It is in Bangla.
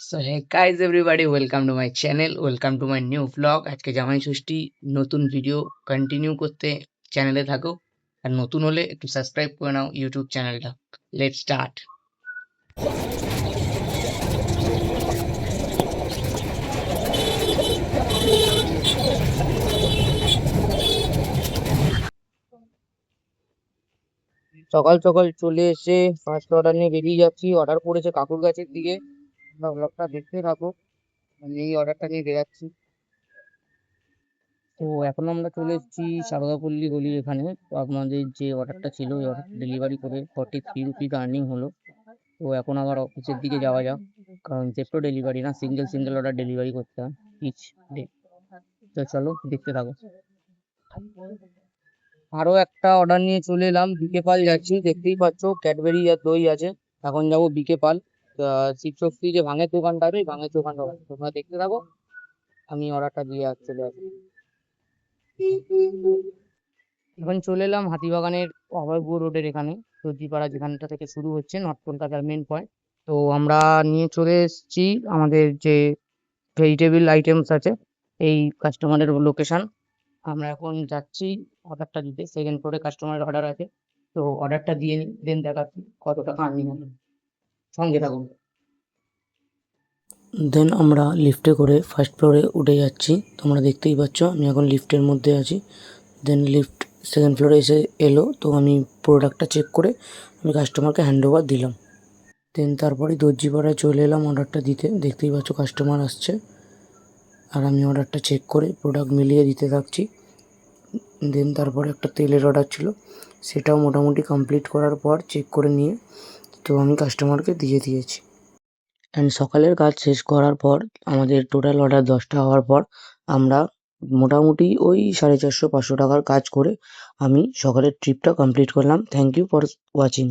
So hey guys everybody, welcome to my channel, welcome to my new vlog. আজকে জামাই ষষ্ঠী নতুন ভিডিও কন্টিনিউ করতে চ্যানেলে থাকো, আর নতুন হলে একটু সাবস্ক্রাইব করে নাও ইউটিউব চ্যানেলটা। Let's start. সকাল সকাল চলে এসে ফার্স্ট অর্ডার নিয়ে বেরিয়ে যাচ্ছি। অর্ডার পড়েছে কাকুর গাছের দিকে, ব্লগটা দেখতে থাকো। আমি এই অর্ডারটা নিয়ে বেরাচ্ছি। তো এখন আমরা চলে এসেছি সারদাপল্লী গলি এখানে। তো আপনাদের যে অর্ডারটা ছিল ওই অর্ডার ডেলিভারি করে 43 রুপিস আর্নিং হলো। তো এখন আবার অফিসের দিকে যাওয়া যাক, কারণ জেপ্টো ডেলিভারি না, সিঙ্গেল অর্ডার ডেলিভারি করতে হয় ইচ ডে। তো চলো দেখতে থাকো। আরো একটা অর্ডার নিয়ে চলে এলাম, বিকে পাল যাচ্ছি। দেখতেই পাচ্ছ ক্যাডবেরি আর দই আছে। এখন যাবো বিকে পাল। শিবশক্তি যে ভাঙের দোকানটা আছে, ওই ভাঙের দোকানটা তোমরা দেখতে থাকো। আমি অর্ডারটা দিয়ে চলে আসি। এখন চলে এলাম হাতিবাগানের অভয়পুর রোডের এখানে, দর্জিপাড়া যেখানটা থেকে শুরু হচ্ছে নর্থ কলকাতার মেন পয়েন্ট। তো আমরা নিয়ে চলে এসেছি আমাদের যে ভেজিটেবল আইটেমস আছে, এই কাস্টমারের লোকেশন। আমরা এখন যাচ্ছি অর্ডারটা দিতে। সেকেন্ড ফ্লোরে কাস্টমারের অর্ডার আছে, তো অর্ডারটা দিয়ে নিই, দেন দেখাচ্ছি কত টাকা আর্নিং হলো। সঙ্গে থাকুন। দেন আমরা লিফটে করে ফার্স্ট ফ্লোরে উঠে যাচ্ছি। তোমরা দেখতেই পাচ্ছ আমি এখন লিফটের মধ্যে আছি। দেন লিফট সেকেন্ড ফ্লোরে এসে এলো, তো আমি প্রোডাক্টটা চেক করে আমি কাস্টমারকে হ্যান্ড ওভার দিলাম। দেন তারপরে দর্জিপাড়ায় চলে এলাম অর্ডারটা দিতে। দেখতেই পাচ্ছ কাস্টমার আসছে, আর আমি অর্ডারটা চেক করে প্রোডাক্ট মিলিয়ে দিতে থাকছি। দেন তারপরে একটা তেলের অর্ডার ছিল, সেটাও মোটামুটি কমপ্লিট করার পর চেক করে নিয়ে তো আমি কাস্টমারকে দিয়ে দিয়েছি। অ্যান্ড সকালের কাজ শেষ করার পর আমাদের টোটাল অর্ডার 10টা হওয়ার পর আমরা মোটামুটি ওই 450-500 টাকার কাজ করে আমি সকালের ট্রিপটা কমপ্লিট করলাম। Thank you for watching.